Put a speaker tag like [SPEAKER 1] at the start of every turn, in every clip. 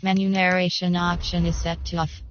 [SPEAKER 1] menu narration option is set to off.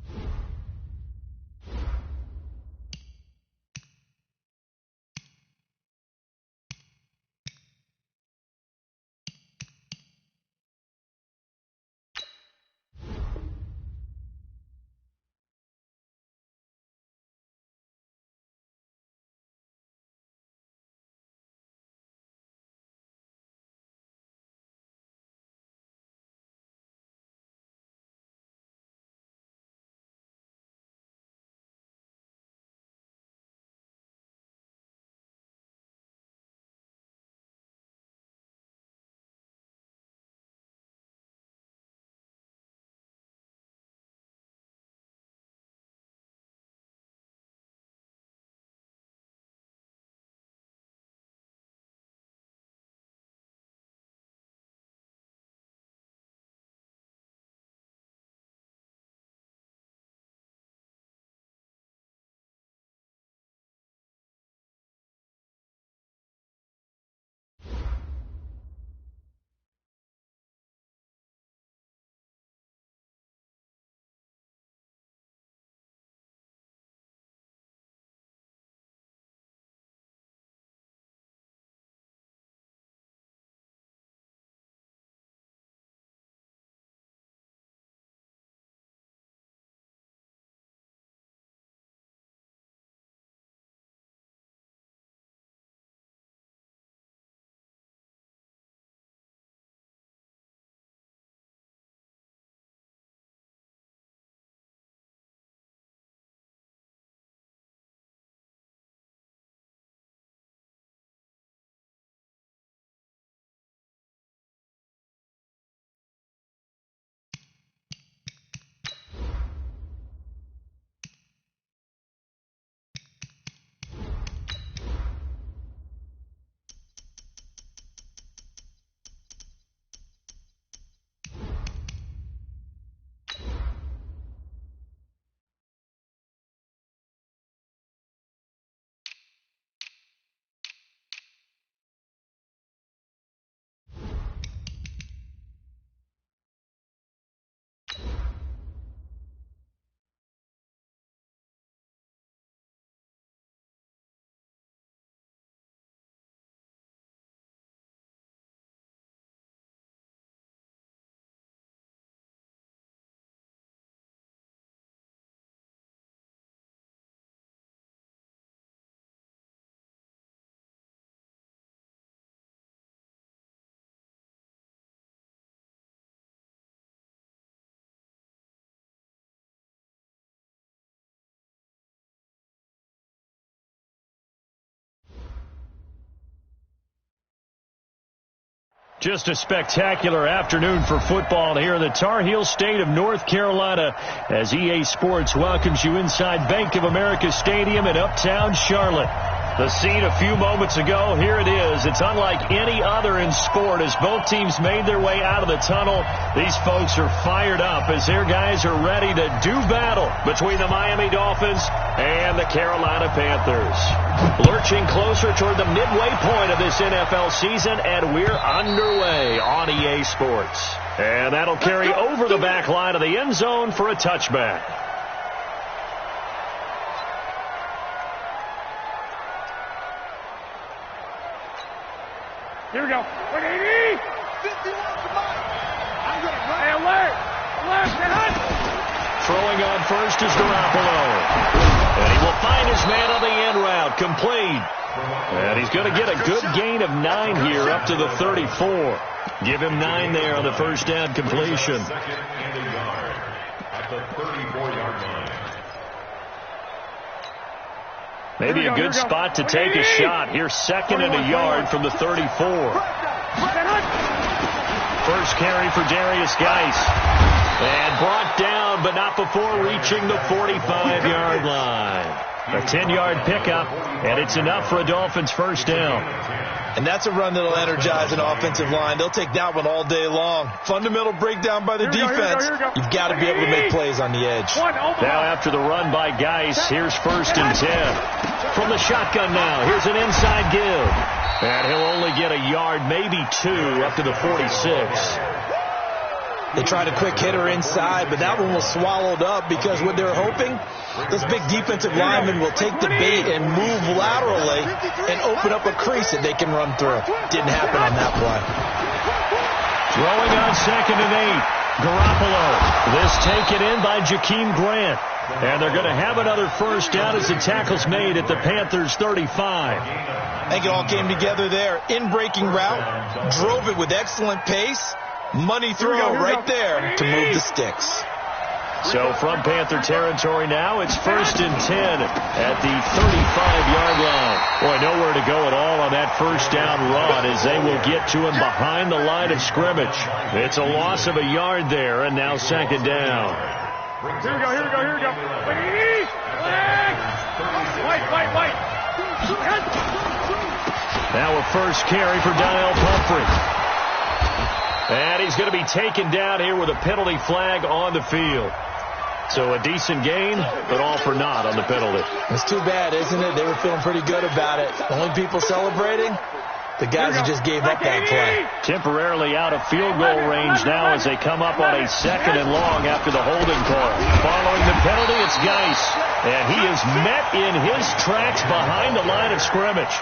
[SPEAKER 2] Just a spectacular afternoon for football here in the Tar Heel state of North Carolina as EA Sports welcomes you inside Bank of America Stadium in Uptown Charlotte. The scene a few moments ago, here it is. It's unlike any other in sport as both teams made their way out of the tunnel. These folks are fired up as their guys are ready to do battle between the Miami Dolphins and the Carolina Panthers. Lurching closer toward the midway point of this NFL season, and we're underway on EA Sports. And that'll carry over the back line of the end zone for a touchback.
[SPEAKER 3] Here we go. 180. 51 to Mike. I'm going to run. Alert. Left and hunt.
[SPEAKER 2] Throwing on first is Garoppolo. And he will find his man on the end route. Complete. And he's going to get a good gain of 9 here up to the 34. Give him 9 there on the first down completion.
[SPEAKER 4] Second and a yard at the 34-yard line.
[SPEAKER 2] Maybe a good spot to take a shot. Here's second and a yard from the 34. First carry for Darius Geis. And brought down, but not before reaching the 45-yard line. A 10-yard pickup, and it's enough for a Dolphins first down.
[SPEAKER 5] And that's a run that'll energize an offensive line. They'll take that one all day long. Fundamental breakdown by the defense. You've got to be able to make plays on the edge.
[SPEAKER 2] Now after the run by Geis, here's first and 10. From the shotgun now, here's an inside give. And he'll only get a yard, maybe 2, up to the 46.
[SPEAKER 5] They tried a quick hitter inside, but that one was swallowed up because what they were hoping, those big defensive linemen will take the bait and move laterally and open up a crease that they can run through. Didn't happen on that play.
[SPEAKER 2] Throwing on 2nd and 8. Garoppolo. This taken in by Jakeem Grant. And they're going to have another first down as the tackle's made at the Panthers 35.
[SPEAKER 5] I think it all came together there. In-breaking route, drove it with excellent pace. Money throw right there to move the sticks.
[SPEAKER 2] So from Panther territory now, it's 1st and 10 at the 35-yard line. Boy, nowhere to go at all on that first down run as they will get to him behind the line of scrimmage. It's a loss of a yard there, and now 2nd down.
[SPEAKER 3] Here we go. Wait.
[SPEAKER 2] Now a first carry for Daniel Pumphrey. And he's going to be taken down here with a penalty flag on the field. So a decent gain, but all for naught on the penalty.
[SPEAKER 5] It's too bad, isn't it? They were feeling pretty good about it. Only people celebrating, the guys who just gave up that play.
[SPEAKER 2] Temporarily out of field goal range now as they come up on a 2nd and long after the holding call. Following the penalty, it's Geis. And he is met in his tracks behind the line of scrimmage.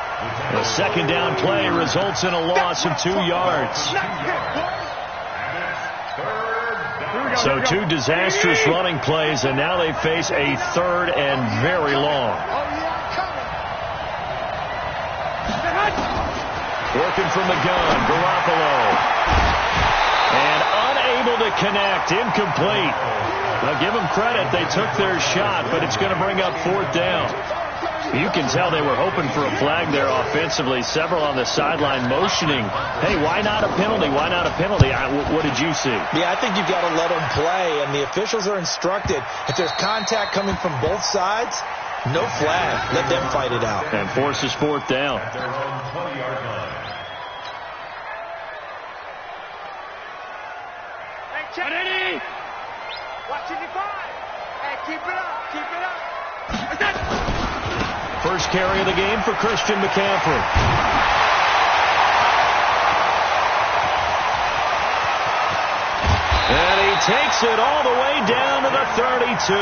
[SPEAKER 2] The 2nd down play results in a loss of 2 yards. So 2 disastrous running plays, and now they face a 3rd and very long. Working from the gun, Garoppolo. And unable to connect, incomplete. Now give them credit, they took their shot, but it's going to bring up 4th down. You can tell they were hoping for a flag there offensively. Several on the sideline motioning, hey, why not a penalty? Why not a penalty? What did you see?
[SPEAKER 5] Yeah, I think you've got to let them play, and the officials are instructed. If there's contact coming from both sides, no flag. Let them fight it out.
[SPEAKER 2] And forces 4th down.
[SPEAKER 4] At their own 20-yard line.
[SPEAKER 3] Hey, Kennedy! Watching the five. Hey, keep it up.
[SPEAKER 2] First carry of the game for Christian McCaffrey. And he takes it all the way down to the 32.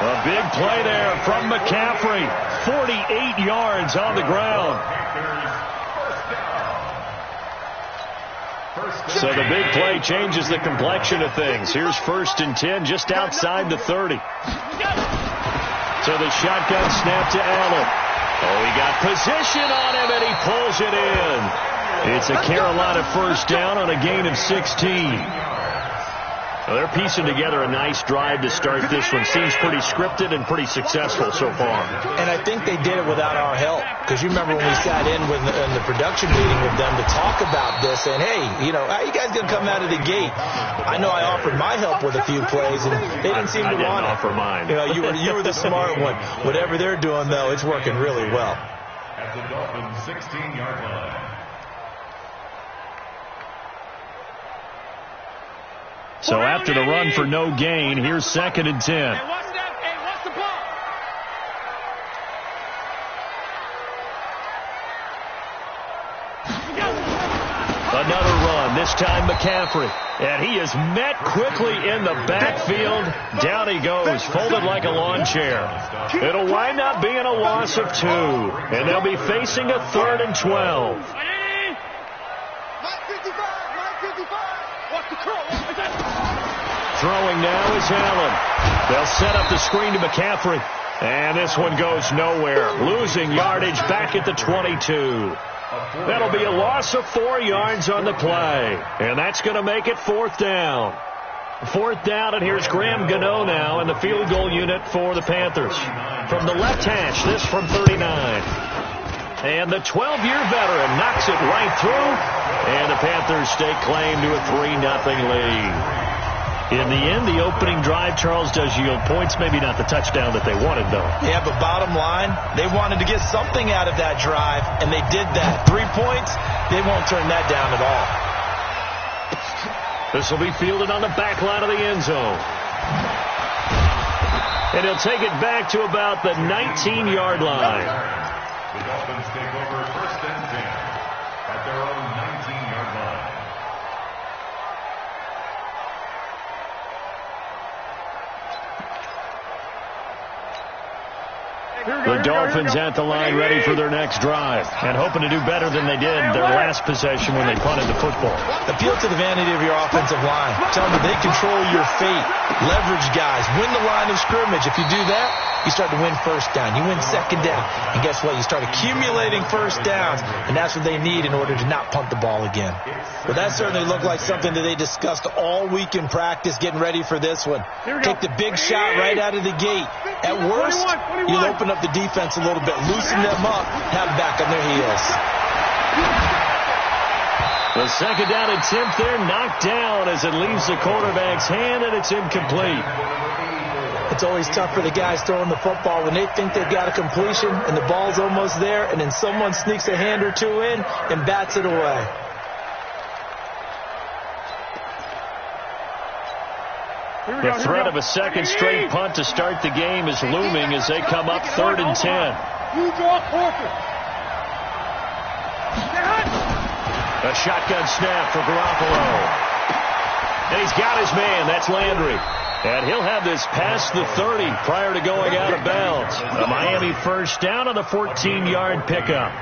[SPEAKER 2] A big play there from McCaffrey. 48 yards on the ground. So the big play changes the complexion of things. Here's 1st and 10 just outside the 30. So the shotgun snap to Allen. Oh, he got position on him, and he pulls it in. It's a Carolina first down on a gain of 16. Well, they're piecing together a nice drive to start this one. Seems pretty scripted and pretty successful so far.
[SPEAKER 5] And I think they did it without our help. Because you remember when we sat in the production meeting with them to talk about this, and hey, how you guys going to come out of the gate? I know I offered my help with a few plays, and they didn't seem to want it.
[SPEAKER 2] I didn't offer mine.
[SPEAKER 5] You were the smart one. Whatever they're doing, though, it's working really well.
[SPEAKER 4] At the Dolphins' 16-yard line.
[SPEAKER 2] So after the run for no gain, here's 2nd and 10.
[SPEAKER 3] Hey, what's that? Hey, what's the ball?
[SPEAKER 2] Another run, this time McCaffrey. And he is met quickly in the backfield. Down he goes, folded like a lawn chair. It'll wind up being a loss of 2. And they'll be facing a 3rd and 12. Throwing now is Allen. They'll set up the screen to McCaffrey. And this one goes nowhere. Losing yardage back at the 22. That'll be a loss of 4 yards on the play. And that's going to make it 4th down. 4th down, and here's Graham Gano now in the field goal unit for the Panthers. From the left hash, this from 39. And the 12-year veteran knocks it right through. And the Panthers stake claim to a 3-0 lead. In the end, the opening drive, Charles, does yield points. Maybe not the touchdown that they wanted, though.
[SPEAKER 5] Yeah, but bottom line, they wanted to get something out of that drive, and they did that. 3 points, they won't turn that down at all.
[SPEAKER 2] This will be fielded on the back line of the end zone. And he'll take it back to about the 19-yard line.
[SPEAKER 4] The Dolphins take over 1st and 10 at their own 19-yard line.
[SPEAKER 2] Dolphins at the line ready for their next drive and hoping to do better than they did their last possession when they punted the football.
[SPEAKER 5] Appeal to the vanity of your offensive line. Tell them they control your fate. Leverage guys. Win the line of scrimmage. If you do that, you start to win first down. You win second down. And guess what? You start accumulating first downs, and that's what they need in order to not punt the ball again. Well, that certainly looked like something that they discussed all week in practice getting ready for this one. Take the big shot right out of the gate. At worst, you'll open up the defense a little bit, loosen them up, have them back on their heels.
[SPEAKER 2] The second down attempt there knocked down as it leaves the quarterback's hand, and it's incomplete.
[SPEAKER 5] It's always tough for the guys throwing the football when they think they've got a completion and the ball's almost there, and then someone sneaks a hand or two in and bats it away.
[SPEAKER 2] The threat of a second straight punt to start the game is looming as they come up 3rd and 10.
[SPEAKER 3] You draw closer.
[SPEAKER 2] A shotgun snap for Garoppolo. And he's got his man. That's Landry. And he'll have this past the 30 prior to going out of bounds. A Miami first down on the 14-yard pickup.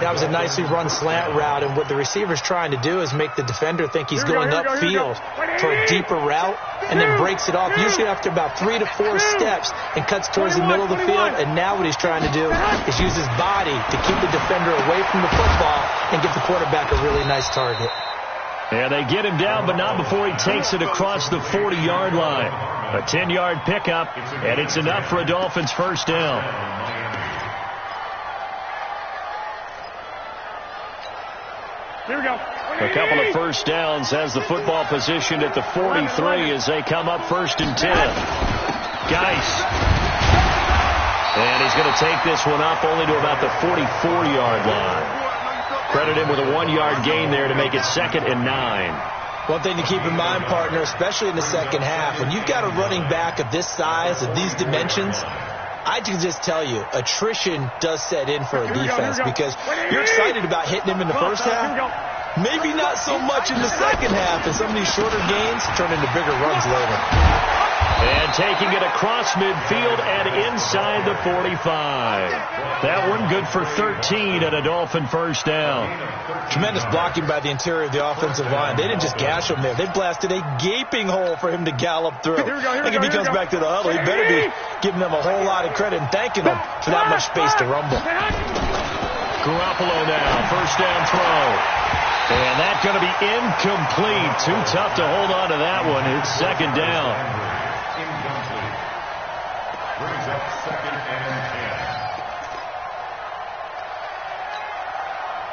[SPEAKER 5] That was a nicely run slant route, and what the receiver's trying to do is make the defender think he's going upfield for a deeper route, and then breaks it off, usually after about 3 to 4 steps, and cuts towards the middle of the field. And now what he's trying to do is use his body to keep the defender away from the football and give the quarterback a really nice target.
[SPEAKER 2] And they get him down, but not before he takes it across the 40-yard line. A 10-yard pickup, and it's enough for a Dolphins first down.
[SPEAKER 3] Here we go.
[SPEAKER 2] A couple of first downs has the football positioned at the 43 as they come up 1st and 10. Geis. And he's going to take this one up only to about the 44-yard line. Credit him with a 1-yard gain there to make it 2nd and 9.
[SPEAKER 5] One thing to keep in mind, partner, especially in the second half, when you've got a running back of this size, of these dimensions, I can just tell you, attrition does set in for a defense because you're excited about hitting him in the first half. Maybe not so much in the second half, and some of these shorter gains turn into bigger runs later.
[SPEAKER 2] And taking it across midfield and inside the 45. That one good for 13 and a Dolphin first down.
[SPEAKER 5] Tremendous blocking by the interior of the offensive line. They didn't just gash him there. They blasted a gaping hole for him to gallop through. I think if he comes back to the huddle, he better be giving them a whole lot of credit and thanking them for that much space to rumble.
[SPEAKER 2] Garoppolo now, first down throw. And that's going to be incomplete. Too tough to hold on to that one. It's 2nd down.
[SPEAKER 4] Brings up 2nd and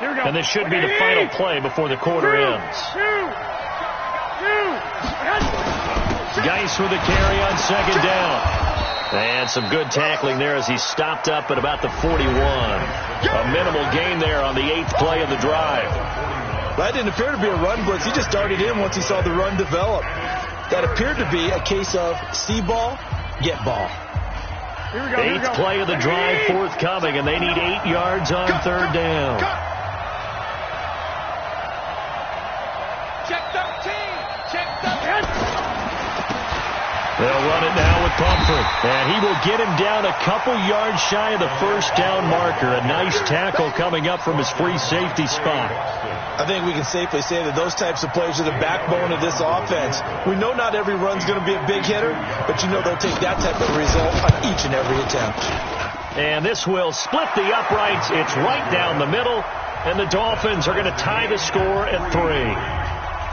[SPEAKER 4] 10.
[SPEAKER 2] And this should be the final play before the quarter ends. Geis with a carry on 2nd down. And some good tackling there as he stopped up at about the 41. A minimal gain there on the 8th play of the drive.
[SPEAKER 5] That didn't appear to be a run blitz. He just started in once he saw the run develop. That appeared to be a case of see ball, get ball.
[SPEAKER 2] 8th play of the drive forthcoming, and they need 8 yards on 3rd down.
[SPEAKER 3] Check 13. Check 13.
[SPEAKER 2] They'll run it now with Pumphrey. And he will get him down a couple yards shy of the first down marker. A nice tackle coming up from his free safety spot.
[SPEAKER 5] I think we can safely say that those types of plays are the backbone of this offense. We know not every run's going to be a big hitter, but you know they'll take that type of result on each and every attempt.
[SPEAKER 2] And this will split the uprights. It's right down the middle, and the Dolphins are going to tie the score at 3.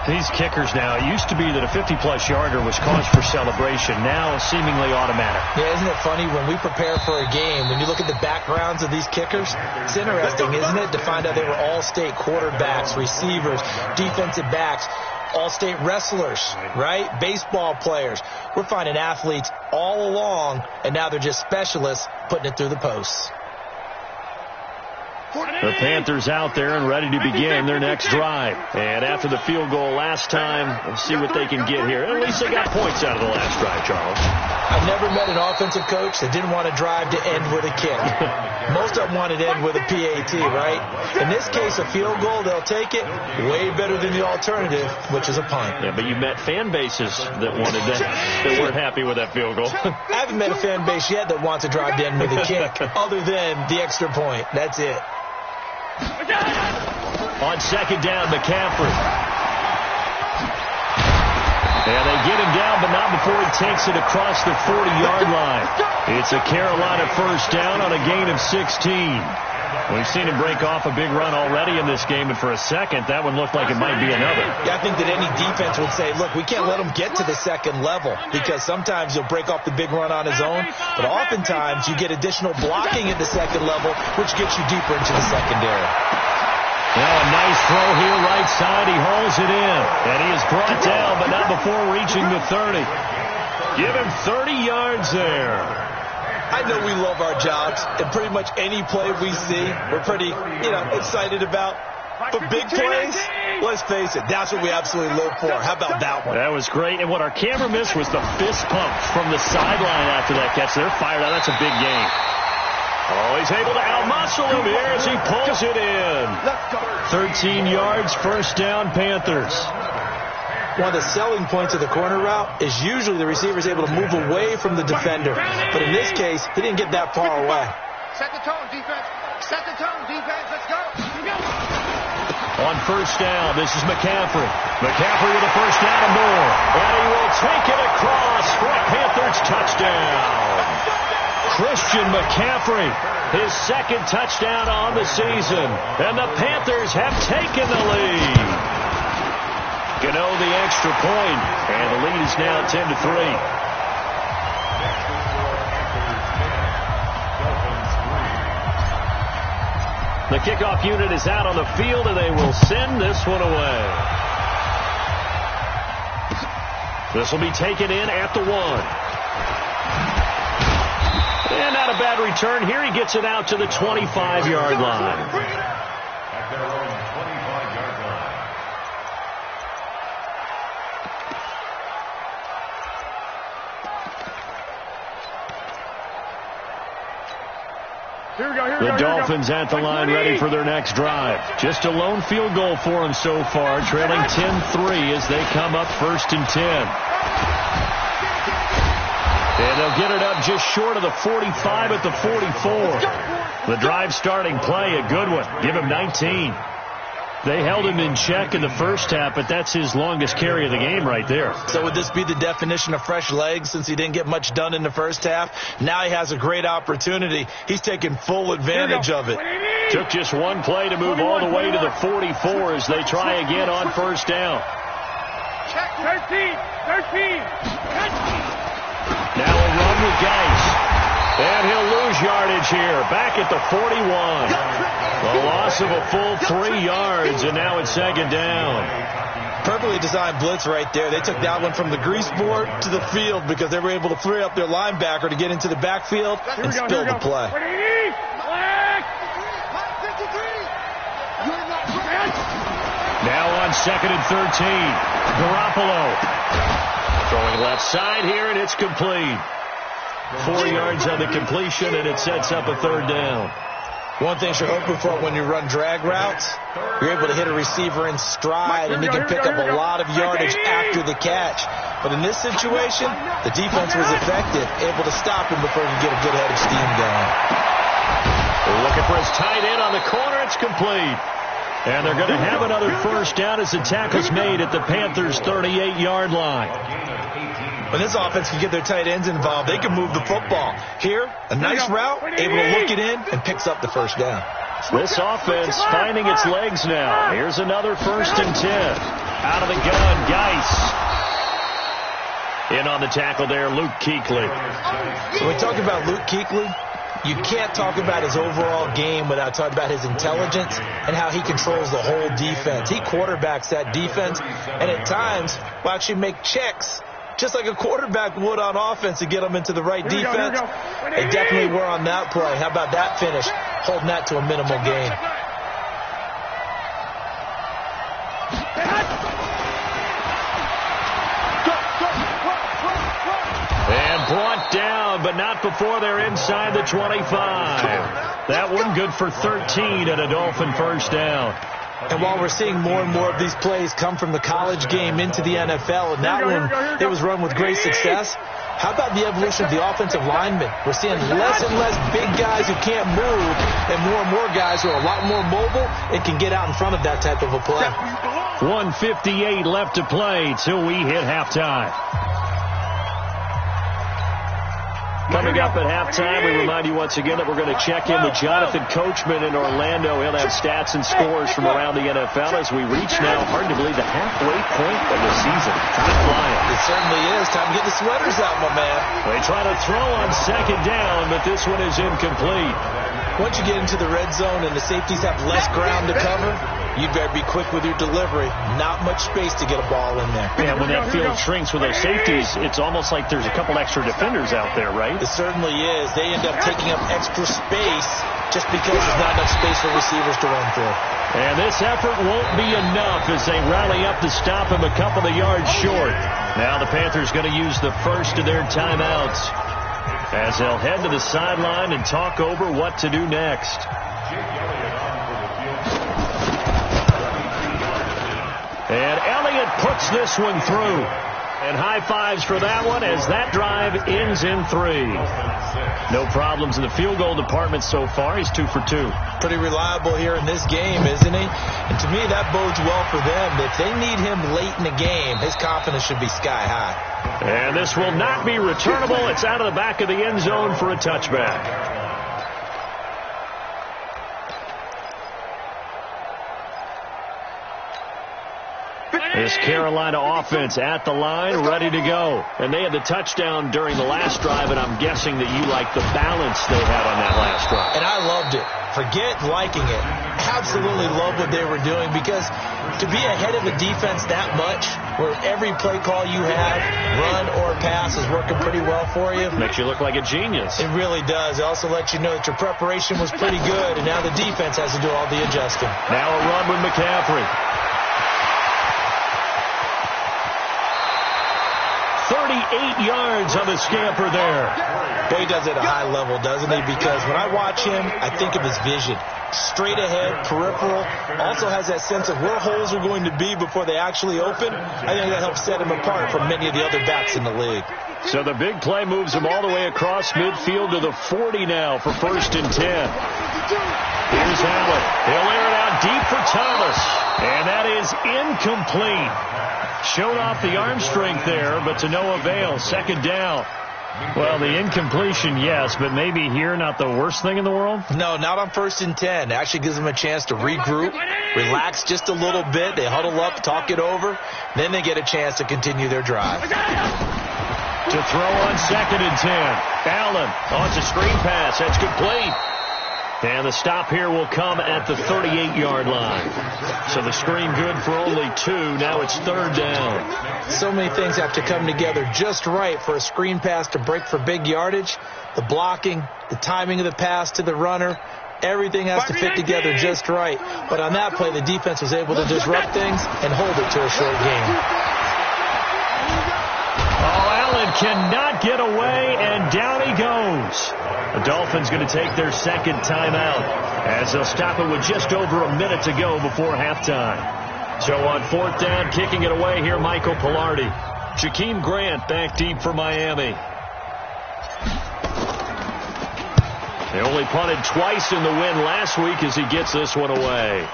[SPEAKER 2] These kickers now, it used to be that a 50-plus yarder was cause for celebration. Now seemingly automatic.
[SPEAKER 5] Yeah, isn't it funny when we prepare for a game, when you look at the backgrounds of these kickers, it's interesting, isn't it, to find out they were all-state quarterbacks, receivers, defensive backs, all-state wrestlers, right? Baseball players. We're finding athletes all along, and now they're just specialists putting it through the posts.
[SPEAKER 2] The Panthers out there and ready to begin their next drive. And after the field goal last time, we'll see what they can get here. At least they got points out of the last drive, Charles.
[SPEAKER 5] I've never met an offensive coach that didn't want to drive to end with a kick. Most of them wanted to end with a PAT, right? In this case, a field goal, they'll take it. Way better than the alternative, which is a punt.
[SPEAKER 2] Yeah, but you met fan bases that wanted that weren't happy with that field goal.
[SPEAKER 5] I haven't met a fan base yet that wants to drive to end with a kick, other than the extra point. That's it.
[SPEAKER 2] On second down, McCaffrey. And they get him down, but not before he takes it across the 40-yard line. It's a Carolina first down on a gain of 16. We've seen him break off a big run already in this game, and for a second, that one looked like it might be another.
[SPEAKER 5] Yeah, I think that any defense would say, look, we can't let him get to the second level, because sometimes he'll break off the big run on his own, but oftentimes you get additional blocking at the second level, which gets you deeper into the secondary.
[SPEAKER 2] Now a nice throw here right side. He hauls it in, and he is brought down, but not before reaching the 30. Give him 30 yards there.
[SPEAKER 5] I know we love our jobs, and pretty much any play we see, we're pretty, excited about. But big plays, let's face it, that's what we absolutely live for. How about that one?
[SPEAKER 2] That was great, and what our camera missed was the fist pump from the sideline after that catch. They're fired out. That's a big game. Oh, he's able to outmuscle him here as he pulls it in. 13 yards, first down, Panthers.
[SPEAKER 5] One of the selling points of the corner route is usually the receiver is able to move away from the defender. But in this case, he didn't get that far away.
[SPEAKER 3] Set the tone, defense. Set the tone, defense. Let's go.
[SPEAKER 2] On first down, this is McCaffrey. McCaffrey with a first down and more. And he will take it across for a Panthers touchdown. Christian McCaffrey, his second touchdown on the season. And the Panthers have taken the lead. Gano the extra point, and the lead is now 10-3. The kickoff unit is out on the field, and they will send this one away. This will be taken in at the 1. And not a bad return. Here he gets it out to the 25-yard line.
[SPEAKER 4] At their own 25-yard line.
[SPEAKER 2] The Dolphins at the line ready for their next drive. Just a lone field goal for them so far, trailing 10-3 as they come up first and 10. And they'll get it up just short of the 45 at the 44. The drive starting play, a good one. Give him 19. They held him in check in the first half, but that's his longest carry of the game right there.
[SPEAKER 5] So would this be the definition of fresh legs since he didn't get much done in the first half? Now he has a great opportunity. He's taking full advantage of it.
[SPEAKER 2] Took just one play to move all the way to the 44 as they try again on first down.
[SPEAKER 3] Check 13.
[SPEAKER 2] Now a run with Geis. And he'll lose yardage here. Back at the 41. The loss of a full 3 yards, and now it's second down.
[SPEAKER 5] Perfectly designed blitz right there. They took that one from the grease board to the field because they were able to free up their linebacker to get into the backfield and spill the play.
[SPEAKER 2] Now on second and 13. Garoppolo. Throwing left side here, and it's complete. 4 yards on the completion, and it sets up a third down.
[SPEAKER 5] One thing you're hoping for when you run drag routes, you're able to hit a receiver in stride, and he can pick up a lot of yardage after the catch. But in this situation, the defense was effective, able to stop him before he could get a good head of steam going.
[SPEAKER 2] They're looking for his tight end on the corner. It's complete. And they're going to have another first down as the tackle's made at the Panthers' 38-yard line.
[SPEAKER 5] When this offense can get their tight ends involved, they can move the football. Here, a nice route, able to look it in, and picks up the first down.
[SPEAKER 2] This offense finding its legs now. Here's another first and 10. Out of the gun, Geis. In on the tackle there, Luke Kuechly.
[SPEAKER 5] When we talk about Luke Kuechly, you can't talk about his overall game without talking about his intelligence and how he controls the whole defense. He quarterbacks that defense, and at times will actually make checks just like a quarterback would on offense to get them into the right defense. They definitely were on that play. How about that finish? holding that to a minimal gain.
[SPEAKER 2] And brought down, but not before they're inside the 25. That one good for 13 and a Dolphin first down.
[SPEAKER 5] And while we're seeing more and more of these plays come from the college game into the NFL, and that one, it was run with great success, how about the evolution of the offensive linemen? We're seeing less and less big guys who can't move and more guys who are a lot more mobile and can get out in front of that type of a play.
[SPEAKER 2] 1:58 left to play till we hit halftime. Coming up at halftime, we remind you once again that we're going to check in with Jonathan Coachman in Orlando. He'll have stats and scores from around the NFL as we reach now, hard to believe, the halfway point of the season. Time flying.
[SPEAKER 5] It certainly is. Time to get the sweaters out, my man.
[SPEAKER 2] They try to throw on second down, but this one is incomplete.
[SPEAKER 5] Once you get into the red zone and the safeties have less ground to cover, you better be quick with your delivery. Not much space to get a ball in there.
[SPEAKER 2] Yeah, when that field shrinks with those safeties, it's almost like there's a couple extra defenders out there, right?
[SPEAKER 5] It certainly is. They end up taking up extra space just because there's not enough space for receivers to run through.
[SPEAKER 2] And this effort won't be enough as they rally up to stop him a couple of yards short. Now the Panthers going to use the first of their timeouts as they'll head to the sideline and talk over what to do next. And Elliott puts this one through. And high fives for that one as that drive ends in 3. No problems in the field goal department so far. He's 2 for 2.
[SPEAKER 5] Pretty reliable here in this game, isn't he? And to me, that bodes well for them. If they need him late in the game, his confidence should be sky high.
[SPEAKER 2] And this will not be returnable. It's out of the back of the end zone for a touchback. This Carolina offense at the line, ready to go. And they had the touchdown during the last drive, and I'm guessing that you like the balance they had on that last drive.
[SPEAKER 5] And I loved it. Forget liking it. Absolutely love what they were doing, because to be ahead of the defense that much, where every play call you have, run or pass, is working pretty well for you.
[SPEAKER 2] Makes you look like a genius.
[SPEAKER 5] It really does. It also lets you know that your preparation was pretty good, and now the defense has to do all the adjusting.
[SPEAKER 2] Now a run with McCaffrey. 38 yards on the scamper there.
[SPEAKER 5] He does it at a high level, doesn't he? Because when I watch him, I think of his vision. Straight ahead, peripheral. Also has that sense of where holes are going to be before they actually open. I think that helps set him apart from many of the other backs in the league.
[SPEAKER 2] So the big play moves him all the way across midfield to the 40 now for 1st and 10. Here's Allen. He'll air it out deep for Thomas. And that is incomplete. Showed off the arm strength there, but to no avail. 2nd down. Well, the incompletion, yes, but maybe here not the worst thing in the world?
[SPEAKER 5] No, not on 1st and 10. It actually gives them a chance to regroup, relax just a little bit. They huddle up, talk it over. Then they get a chance to continue their drive.
[SPEAKER 2] To throw on 2nd and 10. Allen, it's a screen pass. That's complete. And the stop here will come at the 38-yard line. So the screen good for only 2. Now it's 3rd down.
[SPEAKER 5] So many things have to come together just right for a screen pass to break for big yardage. The blocking, the timing of the pass to the runner, everything has to fit together just right. But on that play, the defense was able to disrupt things and hold it to a short game.
[SPEAKER 2] Allen cannot get away, and down he goes. The Dolphins going to take their 2nd timeout as they'll stop it with just over a minute to go before halftime. So on 4th down, kicking it away here, Michael Pilardi. Jakeem Grant back deep for Miami. They only punted twice in the win last week as he gets this one away.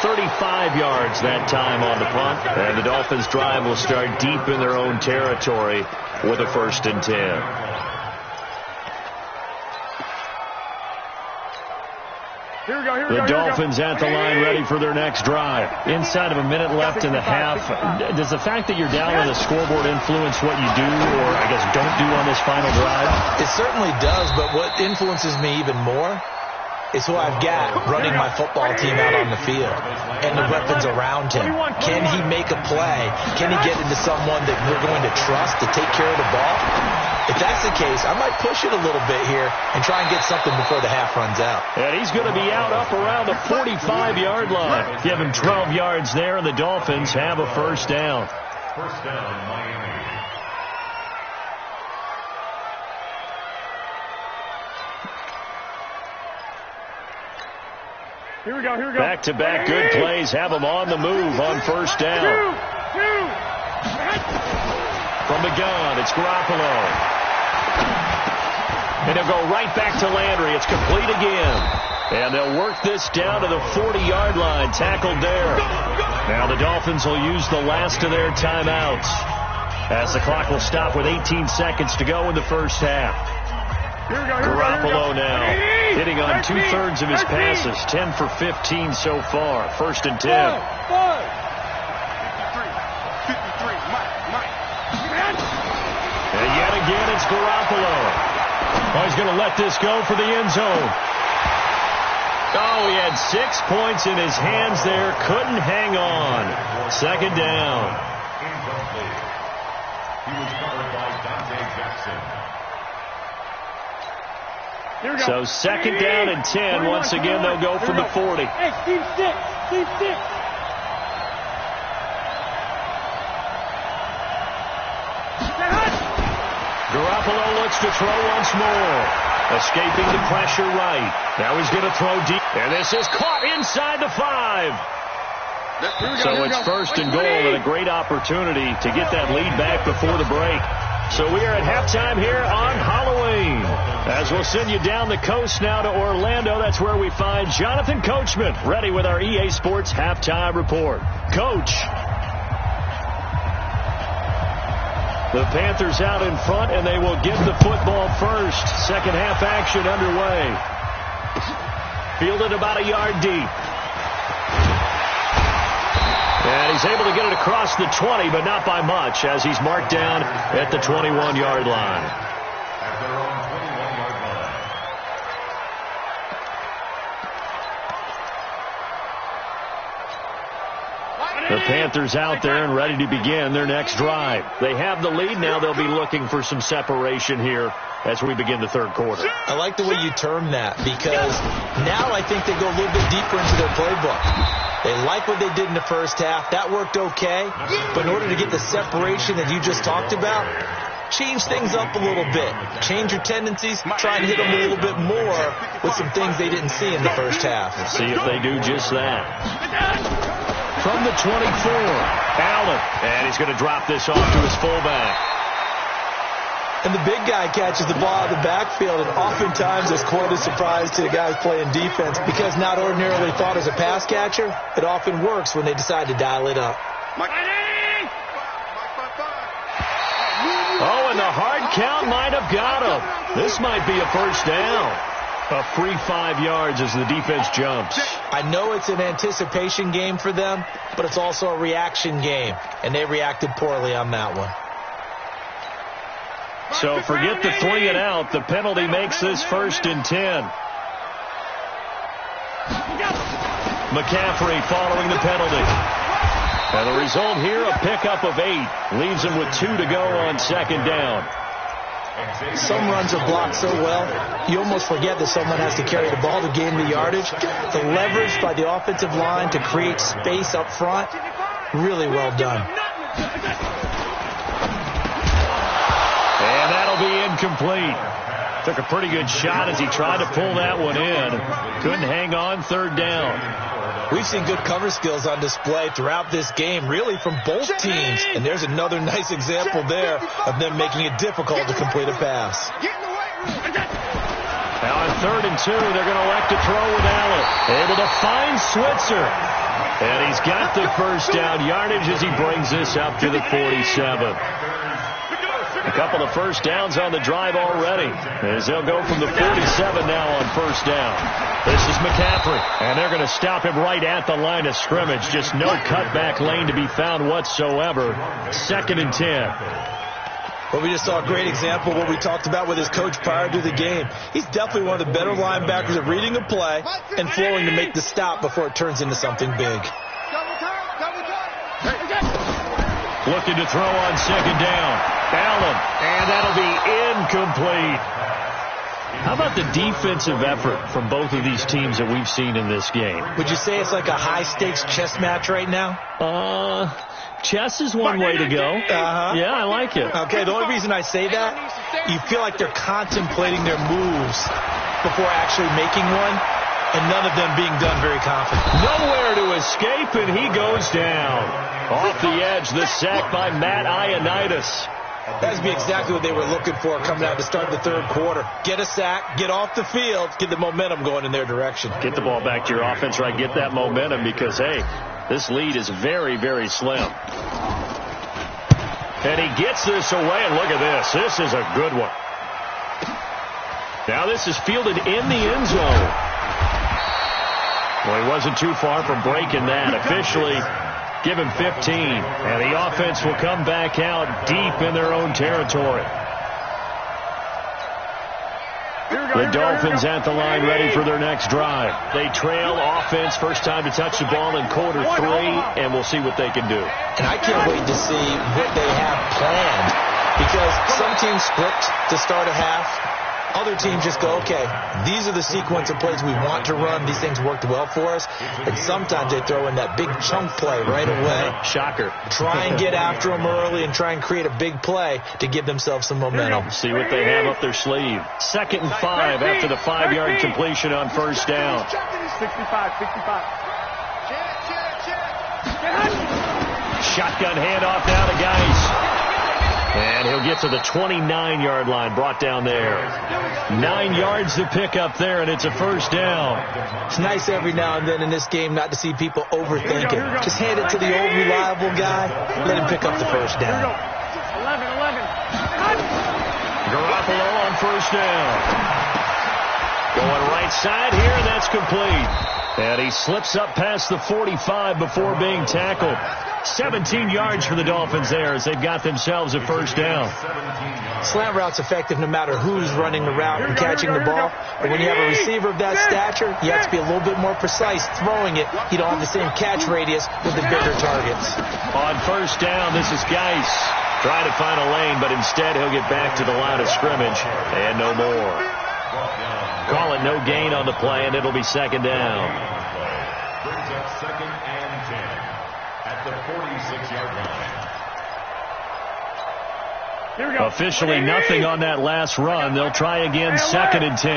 [SPEAKER 2] 35 yards that time on the punt. And the Dolphins drive will start deep in their own territory with a 1st and 10. The Dolphins at the line ready for their next drive. Inside of a minute left in the half. Does the fact that you're down on the scoreboard influence what you do, or I guess don't do on this final drive?
[SPEAKER 5] It certainly does, but what influences me even more is who I've got running my football team out on the field and the weapons around him. Can he make a play? Can he get into someone that we're going to trust to take care of the ball? If that's the case, I might push it a little bit here and try and get something before the half runs out.
[SPEAKER 2] And he's going to be out up around the 45-yard line. Give him 12 yards there, and the Dolphins have a first down.
[SPEAKER 4] First down, Miami.
[SPEAKER 3] Here we go.
[SPEAKER 2] Back-to-back good plays have them on the move on first down. From the gun, it's Garoppolo. And he'll go right back to Landry. It's complete again. And they'll work this down to the 40-yard line. Tackled there. Now the Dolphins will use the last of their timeouts, as the clock will stop with 18 seconds to go in the first half. Garoppolo now hitting on 2/3 of his passes. 10 for 15 so far. First and 10. And yet again, it's Garoppolo. Oh, he's going to let this go for the end zone. Oh, he had 6 points in his hands there. Couldn't hang on. Second down.
[SPEAKER 4] He was covered by Dante Jackson.
[SPEAKER 2] So second down and 10. Once again, they'll go from the 40.
[SPEAKER 3] Hey, Steve Stick.
[SPEAKER 2] Garoppolo looks to throw once more. Escaping the pressure right. Now he's going to throw deep. And this is caught inside the 5. So it's first and goal, and a great opportunity to get that lead back before the break. So we are at halftime here on Halloween, as we'll send you down the coast now to Orlando. That's where we find Jonathan Coachman, ready with our EA Sports halftime report. Coach. The Panthers out in front, and they will get the football first. Second half action underway. Fielded about a yard deep. And he's able to get it across the 20, but not by much, as he's marked down at the 21-yard line.
[SPEAKER 4] At their own 21-yard line.
[SPEAKER 2] The Panthers out there and ready to begin their next drive. They have the lead now. They'll be looking for some separation here as we begin the third quarter.
[SPEAKER 5] I like the way you term that, because now I think they go a little bit deeper into their playbook. They like what they did in the first half. That worked okay. But in order to get the separation that you just talked about, change things up a little bit. Change your tendencies. Try and hit them a little bit more with some things they didn't see in the first half.
[SPEAKER 2] See if they do just that. From the 24, Allen. And he's going to drop this off to his fullback.
[SPEAKER 5] And the big guy catches the ball out of the backfield, and oftentimes it's quite a surprise to the guys playing defense, because not ordinarily thought as a pass catcher, it often works when they decide to dial it up.
[SPEAKER 2] Oh, and the hard count might have got him. This might be a first down. A free 5 yards as the defense jumps.
[SPEAKER 5] I know it's an anticipation game for them, but it's also a reaction game, and they reacted poorly on that one.
[SPEAKER 2] So forget the 3 and out. The penalty makes this first and 10. McCaffrey following the penalty. And the result here, a pickup of 8. Leaves him with 2 to go on second down.
[SPEAKER 5] Some runs are blocked so well, you almost forget that someone has to carry the ball to gain the yardage. The leverage by the offensive line to create space up front, really well done.
[SPEAKER 2] And that'll be incomplete. Took a pretty good shot as he tried to pull that one in. Couldn't hang on, third down.
[SPEAKER 5] We've seen good cover skills on display throughout this game, really from both teams. And there's another nice example there of them making it difficult to complete a pass.
[SPEAKER 2] Now on 3rd and 2, they're going to elect to throw with Allen. Able to find Switzer. And he's got the first down yardage as he brings this up to the 47. A couple of first downs on the drive already, as they'll go from the 47 now on first down. This is McCaffrey, and they're going to stop him right at the line of scrimmage. Just no cutback lane to be found whatsoever. 2nd and 10.
[SPEAKER 5] Well, we just saw a great example of what we talked about with his coach prior to the game. He's definitely one of the better linebackers at reading a play and flowing to make the stop before it turns into something big.
[SPEAKER 2] Looking to throw on second down. Allen, and that'll be incomplete. How about the defensive effort from both of these teams that we've seen in this game?
[SPEAKER 5] Would you say it's like a high-stakes chess match right now?
[SPEAKER 2] Chess is one way to go. Yeah, I like it.
[SPEAKER 5] Okay, the only reason I say that, you feel like they're contemplating their moves before actually making one, and none of them being done very confident.
[SPEAKER 2] Nowhere to escape, and he goes down. Off the edge, the sack by Matt Ioannidis.
[SPEAKER 5] That would be exactly what they were looking for coming out to start the third quarter. Get a sack, get off the field, get the momentum going in their direction.
[SPEAKER 2] Get the ball back to your offense, right? Get that momentum because, hey, this lead is very, very slim. And he gets this away, and look at this. This is a good one. Now this is fielded in the end zone. Well, he wasn't too far from breaking that. Officially, give him 15. And the offense will come back out deep in their own territory. The Dolphins at the line ready for their next drive. They trail offense, first time to touch the ball in quarter 3, and we'll see what they can do.
[SPEAKER 5] And I can't wait to see what they have planned, because some teams script to start a half. Other teams just go, okay, these are the sequence of plays we want to run. These things worked well for us. And sometimes they throw in that big chunk play right away.
[SPEAKER 2] Shocker.
[SPEAKER 5] Try and get after them early and try and create a big play to give themselves some momentum.
[SPEAKER 2] See what they have up their sleeve. 2nd and 5 after the 5-yard completion on first down.
[SPEAKER 3] 65.
[SPEAKER 2] Shotgun handoff now to Geis. And he'll get to the 29-yard line, brought down there. 9 yards to pick up there, and it's a first down.
[SPEAKER 5] It's nice every now and then in this game not to see people overthink it. Just hand it to the old reliable guy. Let him pick up the first down.
[SPEAKER 3] 11.
[SPEAKER 2] Garoppolo on first down. Going right side here, and that's complete. And he slips up past the 45 before being tackled. 17 yards for the Dolphins there as they've got themselves a first down.
[SPEAKER 5] Slant route's effective no matter who's running the route and catching the ball. But when you have a receiver of that stature, you have to be a little bit more precise throwing it. You don't have the same catch radius with the bigger targets.
[SPEAKER 2] On first down, this is Geis. Trying to find a lane, but instead he'll get back to the line of scrimmage and no more. Call it no gain on the play, and it'll be second down.
[SPEAKER 4] Brings up 2nd and 10 at the 46-yard line.
[SPEAKER 2] Officially nothing on that last run. They'll try again, 2nd and 10.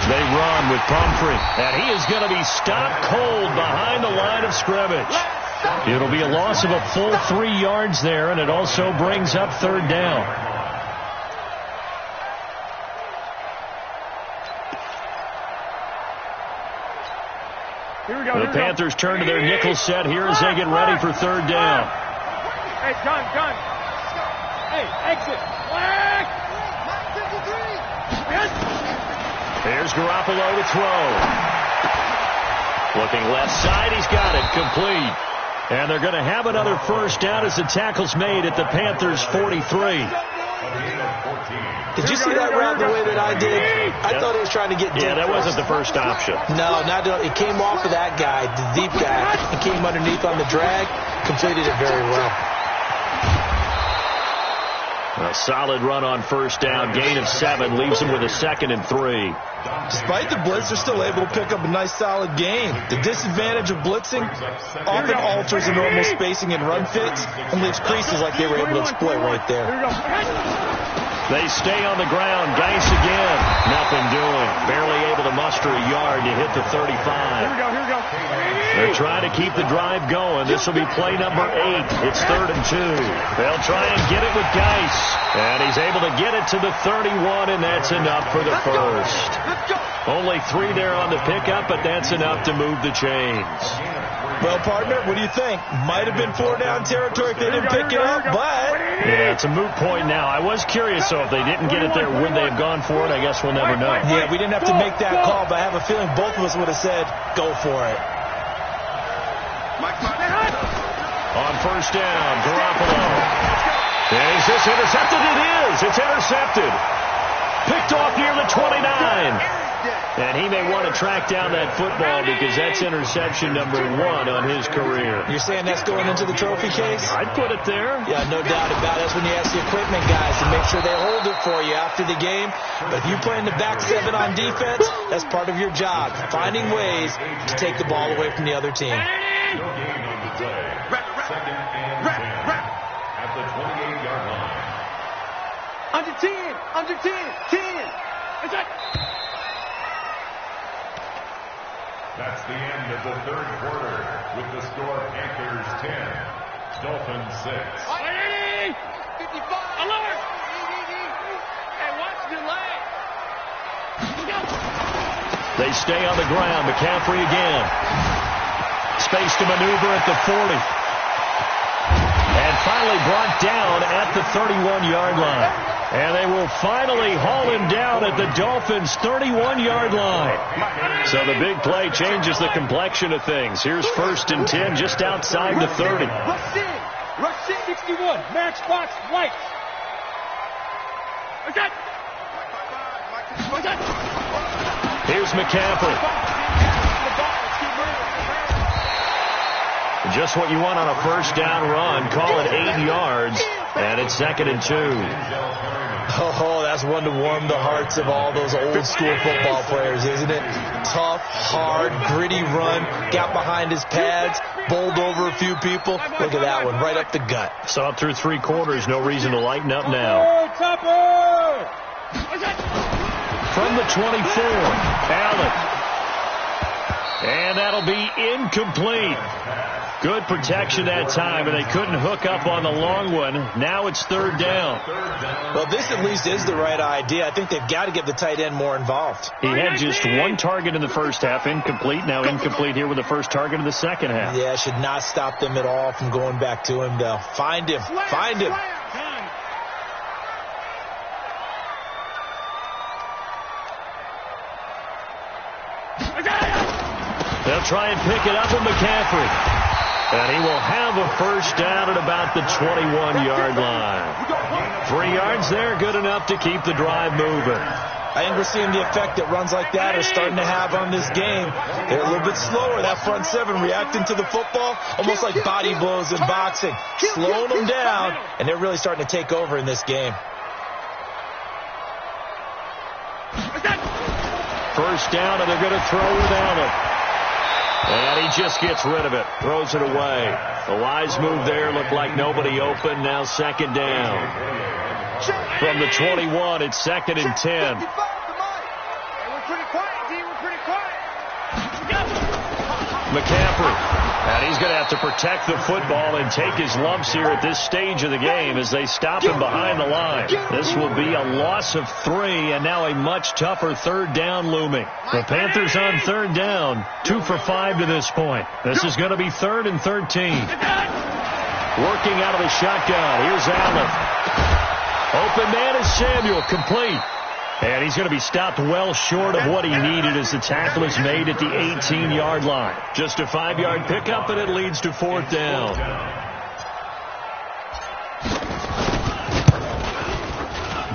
[SPEAKER 2] They run with Pumphrey, and he is going to be stopped cold behind the line of scrimmage. It'll be a loss of a full 3 yards there, and it also brings up third down. The Panthers turn to their nickel set here as they get ready for third down.
[SPEAKER 3] Hey, John. Hey, exit. Flag.
[SPEAKER 2] Here's Garoppolo to throw. Looking left side, he's got it, complete. And they're going to have another first down as the tackle's made at the Panthers' 43.
[SPEAKER 5] Did you see that route the way that I did? I thought he was trying to get deep.
[SPEAKER 2] Yeah, that wasn't the first option.
[SPEAKER 5] No, it came off of that guy, the deep guy. He came underneath on the drag, completed it very well.
[SPEAKER 2] A solid run on first down, gain of 7, leaves them with a 2nd and 3.
[SPEAKER 5] Despite the blitz, they're still able to pick up a nice solid gain. The disadvantage of blitzing often alters the normal spacing and run fits and leaves creases like they were able to exploit right there.
[SPEAKER 2] They stay on the ground. Geis again. Nothing doing. Barely able to muster a yard to hit the 35.
[SPEAKER 3] Here we go.
[SPEAKER 2] They're trying to keep the drive going. This will be play number 8. It's 3rd and 2. They'll try and get it with Geis. And he's able to get it to the 31, and that's enough for the first. Only 3 there on the pickup, but that's enough to move the chains.
[SPEAKER 5] Well, partner, what do you think? Might have been 4-down territory if they didn't pick it up, but...
[SPEAKER 2] Yeah, it's a moot point now. I was curious, so if they didn't get it there, would they have gone for it? I guess we'll never know.
[SPEAKER 5] Yeah, we didn't have to make that call, but I have a feeling both of us would have said, go for it.
[SPEAKER 2] On first down, Garoppolo. Is this intercepted? It is. It's intercepted. Picked off near the 29. And he may want to track down that football because that's interception number 1 on his career.
[SPEAKER 5] You're saying that's going into the trophy case?
[SPEAKER 2] I'd put it there.
[SPEAKER 5] Yeah, no doubt about it. That's when you ask the equipment guys to make sure they hold it for you after the game. But if you play in the back 7 on defense, that's part of your job, finding ways to take the ball away from the other team.
[SPEAKER 4] No gain on the play. Second and 10 at the 28-yard line.
[SPEAKER 3] Under 10, under 10, 10.
[SPEAKER 4] That's the end of the third quarter with the score Panthers 10, Dolphins 6.
[SPEAKER 3] 55. Alert! Hey, watch the leg.
[SPEAKER 2] They stay on the ground. McCaffrey again. Space to maneuver at the 40. And finally brought down at the 31-yard line. And they will finally haul him down at the Dolphins' 31-yard line. So the big play changes the complexion of things. Here's 1st and 10 just outside the 30.
[SPEAKER 3] Rush in. Rush in. 61. Matchbox right.
[SPEAKER 2] Here's McCaffrey. Just what you want on a first down run. Call it 8 yards. And it's 2nd and 2.
[SPEAKER 5] Oh, that's one to warm the hearts of all those old school football players, isn't it? Tough, hard, gritty run, got behind his pads, bowled over a few people. Look at that one, right up the gut.
[SPEAKER 2] Saw it through 3 quarters, no reason to lighten up now. From the 24, Allen. And that'll be incomplete. Good protection that time, and they couldn't hook up on the long one. Now it's 3rd down.
[SPEAKER 5] Well, this at least is the right idea. I think they've got to get the tight end more involved.
[SPEAKER 2] He had just 1 target in the first half, incomplete. Now incomplete here with the first target in the second half.
[SPEAKER 5] Yeah, should not stop them at all from going back to him, though. Find him. Find him.
[SPEAKER 2] They'll try and pick it up with McCaffrey. And he will have a first down at about the 21-yard line. 3 yards there, good enough to keep the drive moving.
[SPEAKER 5] I think we're seeing the effect that runs like that are starting to have on this game. They're a little bit slower, that front 7 reacting to the football, almost like body blows in boxing, slowing them down, and they're really starting to take over in this game.
[SPEAKER 2] First down, and they're going to throw with Allen. And he just gets rid of it, throws it away. A wise move there, looked like nobody open. Now 2nd down. From the 21, it's 2nd and 10. McCaffrey. And he's going to have to protect the football and take his lumps here at this stage of the game as they stop him behind the line. This will be a loss of 3, and now a much tougher 3rd down looming. The Panthers on 3rd down, 2 for 5 to this point. This is going to be 3rd and 13. Working out of the shotgun. Here's Allen. Open man is Samuel, complete. And he's going to be stopped well short of what he needed as the tackle is made at the 18-yard line. Just a 5-yard pickup, and it leads to 4th down.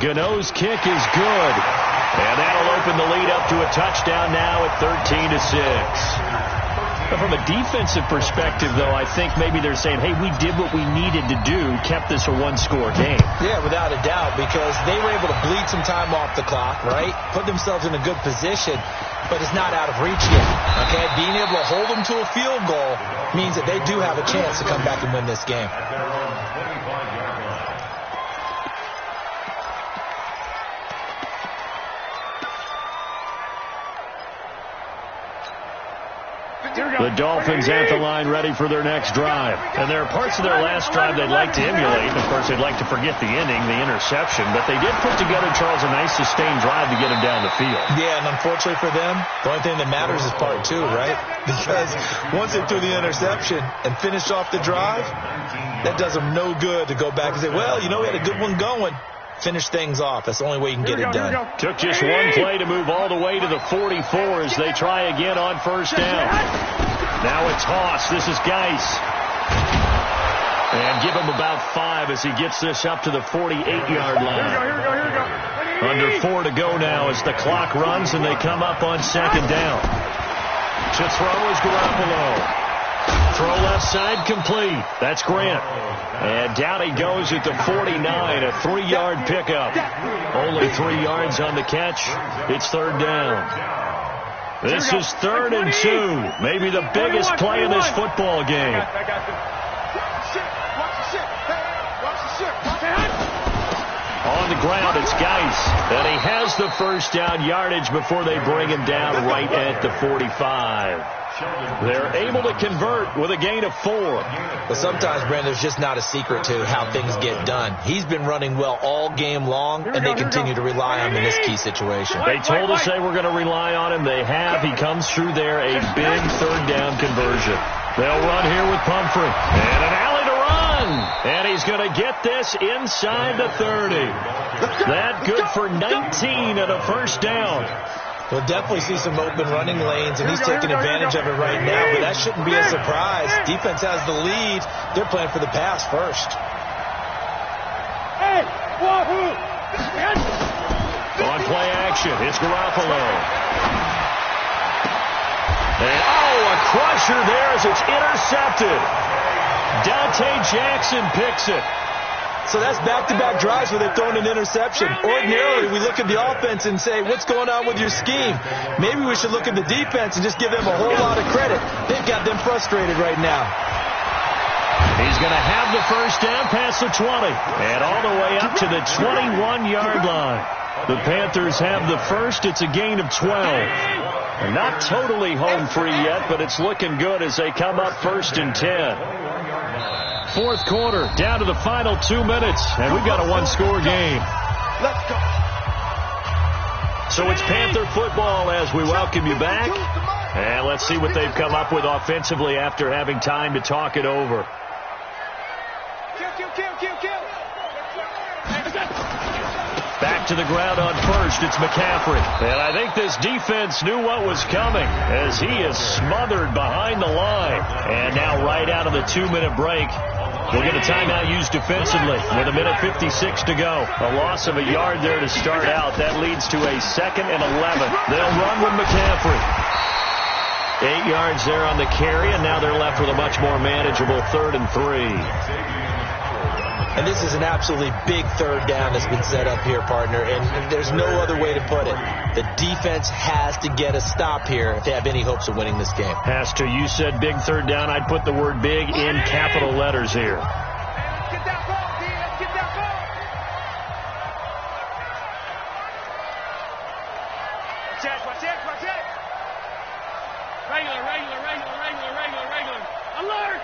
[SPEAKER 2] Gano's kick is good. And that'll open the lead up to a touchdown now at 13-6. But from a defensive perspective, though, I think maybe they're saying, hey, we did what we needed to do, kept this a 1-score game.
[SPEAKER 5] Yeah, without a doubt, because they were able to bleed some time off the clock, right? Put themselves in a good position, but it's not out of reach yet, okay? Being able to hold them to a field goal means that they do have a chance to come back and win this game.
[SPEAKER 2] The Dolphins at the line ready for their next drive. And there are parts of their last drive they'd like to emulate. Of course, they'd like to forget the inning, the interception. But they did put together, Charles, a nice sustained drive to get him down the field.
[SPEAKER 5] Yeah, and unfortunately for them, the only thing that matters is part 2, right? Because once they threw the interception and finished off the drive, that does them no good to go back and say, well, you know, we had a good one going. Finish things off. That's the only way you can get it done.
[SPEAKER 2] Took just 1 play to move all the way to the 44 as they try again on first down. Now a toss. This is Geis. And give him about 5 as he gets this up to the 48-yard line.
[SPEAKER 3] Here we go.
[SPEAKER 2] Under 4 to go now as the clock runs and they come up on second down. To throw is Garoppolo. Throw left side complete. That's Grant. And down he goes at the 49, a 3-yard pickup. Only 3 yards on the catch. It's third down. This is 3rd and 2. Maybe the biggest play in this football game. On the ground, it's Geis. And he has the first down yardage before they bring him down right at the 45. They're able to convert with a gain of 4.
[SPEAKER 5] But sometimes, Brandon, there's just not a secret to how things get done. He's been running well all game long, and they continue to rely on him in this key situation.
[SPEAKER 2] They told us they were going to rely on him. They have. He comes through there, a big third down conversion. They'll run here with Pumphrey. And an alley to run. And he's going to get this inside the 30. That good for 19 and a first down.
[SPEAKER 5] We'll definitely see some open running lanes, and he's taking advantage of it right now, but that shouldn't be a surprise. Defense has the lead. They're playing for the pass first.
[SPEAKER 3] Hey, wahoo!
[SPEAKER 2] On play action, it's Garoppolo. And, a crusher there as it's intercepted. Dante Jackson picks it.
[SPEAKER 5] So that's back-to-back drives where they've thrown an interception. Ordinarily, we look at the offense and say, what's going on with your scheme? Maybe we should look at the defense and just give them a whole lot of credit. They've got them frustrated right now.
[SPEAKER 2] He's going to have the first down past the 20 and all the way up to the 21-yard line. The Panthers have the first. It's a gain of 12. They're not totally home free yet, but it's looking good as they come up 1st and 10. Fourth quarter, down to the final 2 minutes, and we've got a one-score game.
[SPEAKER 3] Let's go.
[SPEAKER 2] So it's Panther football as we welcome you back. And let's see what they've come up with offensively after having time to talk it over.
[SPEAKER 3] Kill.
[SPEAKER 2] Back to the ground on first, it's McCaffrey. And I think this defense knew what was coming as he is smothered behind the line. And now right out of the 2-minute break, we'll get a timeout used defensively with 1:56 to go. A loss of a yard there to start out. That leads to a 2nd and 11. They'll run with McCaffrey. 8 yards there on the carry, and now they're left with a much more manageable 3rd and 3.
[SPEAKER 5] And this is an absolutely big third down that's been set up here, partner, and there's no other way to put it. The defense has to get a stop here if they have any hopes of winning this game.
[SPEAKER 2] Has to. You said big third down. I'd put the word big in capital letters here.
[SPEAKER 3] Let's get that ball, D. Let's get that ball. Watch it. Regular. Alert!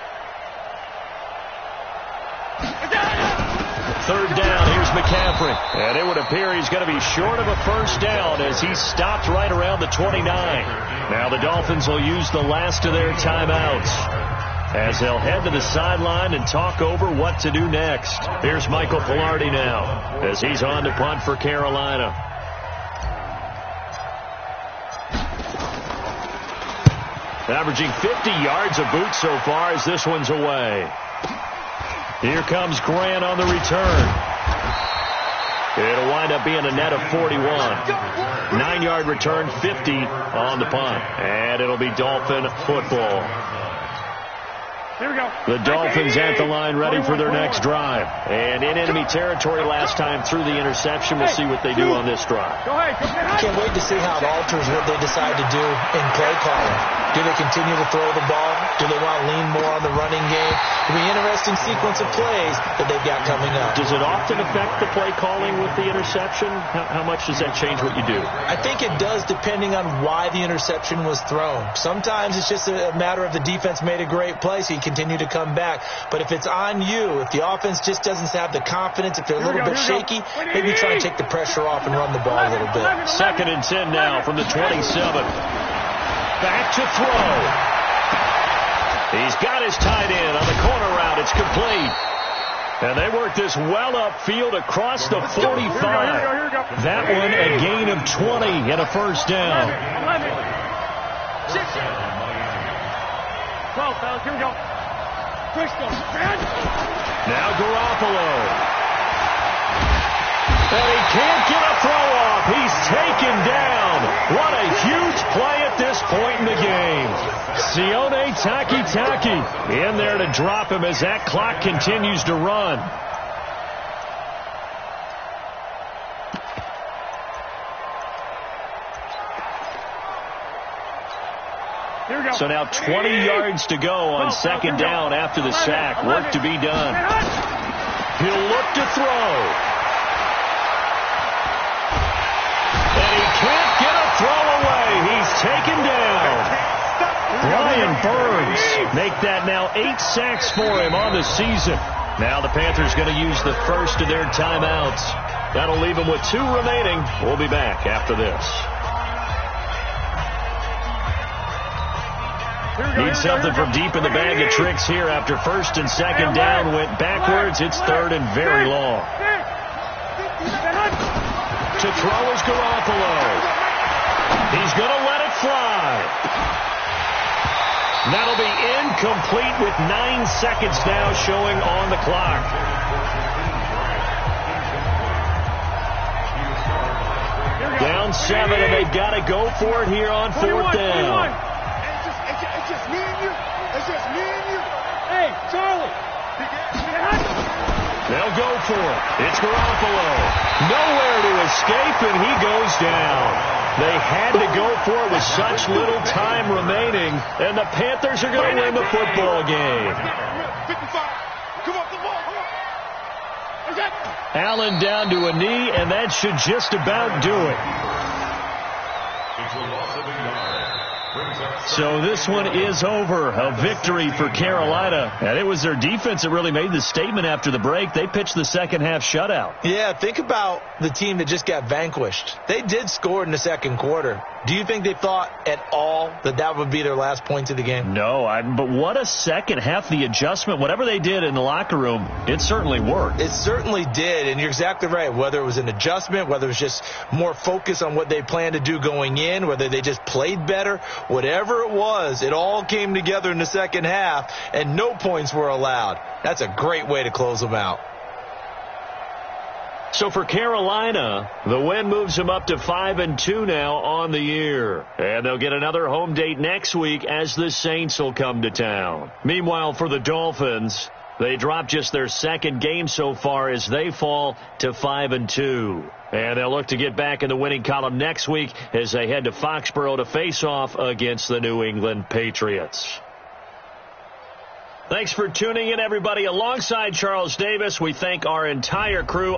[SPEAKER 2] Third down, here's McCaffrey. And it would appear he's going to be short of a first down as he stopped right around the 29. Now the Dolphins will use the last of their timeouts as they'll head to the sideline and talk over what to do next. Here's Michael Pilardi now as he's on to punt for Carolina. Averaging 50 yards a boot so far as this one's away. Here comes Grant on the return. It'll wind up being a net of 41. 9-yard return, 50 on the punt. And it'll be Dolphin football.
[SPEAKER 3] Here we go.
[SPEAKER 2] The Dolphins at the line ready for their next drive. And in enemy territory last time through the interception. We'll see what they do on this drive.
[SPEAKER 3] Go ahead.
[SPEAKER 5] I can't wait to see how it alters what they decide to do in play calling. Do they continue to throw the ball? Do they want to lean more on the running game? It'll be an interesting sequence of plays that they've got coming up.
[SPEAKER 2] Does it often affect the play calling with the interception? How much does that change what you do?
[SPEAKER 5] I think it does depending on why the interception was thrown. Sometimes it's just a matter of the defense made a great play, so you continue to come back. But if it's on you, if the offense just doesn't have the confidence, if they're a little bit shaky, maybe try and take the pressure off and run the ball a little bit.
[SPEAKER 2] 2nd and 10 now from the 27. Back to throw. He's got his tight end on the corner route. It's complete. And they work this well upfield across the 45.
[SPEAKER 3] Here we go.
[SPEAKER 2] That one a gain of 20 and a first down.
[SPEAKER 3] 11. 6. 12, fellas. Here we go. Quick go.
[SPEAKER 2] Now Garoppolo. And he can't get a throw off. He's taken down. What a huge play at this point in the game. Sione Takitaki in there to drop him as that clock continues to run. So now 20 yards to go on second down after the sack. Work to be done. He'll look to throw. And he can't get a throw away. He's taken down. Brian Burns make that now 8 sacks for him on the season. Now the Panthers going to use the first of their timeouts. That'll leave them with 2 remaining. We'll be back after this. Need something from deep in the bag of tricks here after first and second down went backwards. It's third and very long. To throw is Garoppolo. He's going to let it fly. That'll be incomplete with 9 seconds now showing on the clock. Down 7, and they've got to go for it here on 4th down.
[SPEAKER 3] It's just me and you. It's just me and you. Hey, Charlie.
[SPEAKER 2] They'll go for it. It's Garoppolo. Nowhere to escape, and he goes down. They had to go for it with such little time remaining, and the Panthers are going to win the football game.
[SPEAKER 3] 55. Come on, the ball.
[SPEAKER 2] Allen down to a knee, and that should just about do it.
[SPEAKER 4] It's a loss of a yard.
[SPEAKER 2] So this one is over. A victory for Carolina. And it was their defense that really made the statement after the break. They pitched the second half shutout.
[SPEAKER 5] Yeah, think about the team that just got vanquished. They did score in the second quarter. Do you think they thought at all that that would be their last point of the game?
[SPEAKER 2] No, but what a second half. The adjustment, whatever they did in the locker room, it certainly worked.
[SPEAKER 5] It certainly did, and you're exactly right. Whether it was an adjustment, whether it was just more focus on what they planned to do going in, whether they just played better, whatever it was, it all came together in the second half, and no points were allowed. That's a great way to close them out.
[SPEAKER 2] So for Carolina, the win moves them up to 5-2 now on the year. And they'll get another home date next week as the Saints will come to town. Meanwhile, for the Dolphins, they drop just their second game so far as they fall to 5-2. And they'll look to get back in the winning column next week as they head to Foxborough to face off against the New England Patriots. Thanks for tuning in, everybody. Alongside Charles Davis, we thank our entire crew.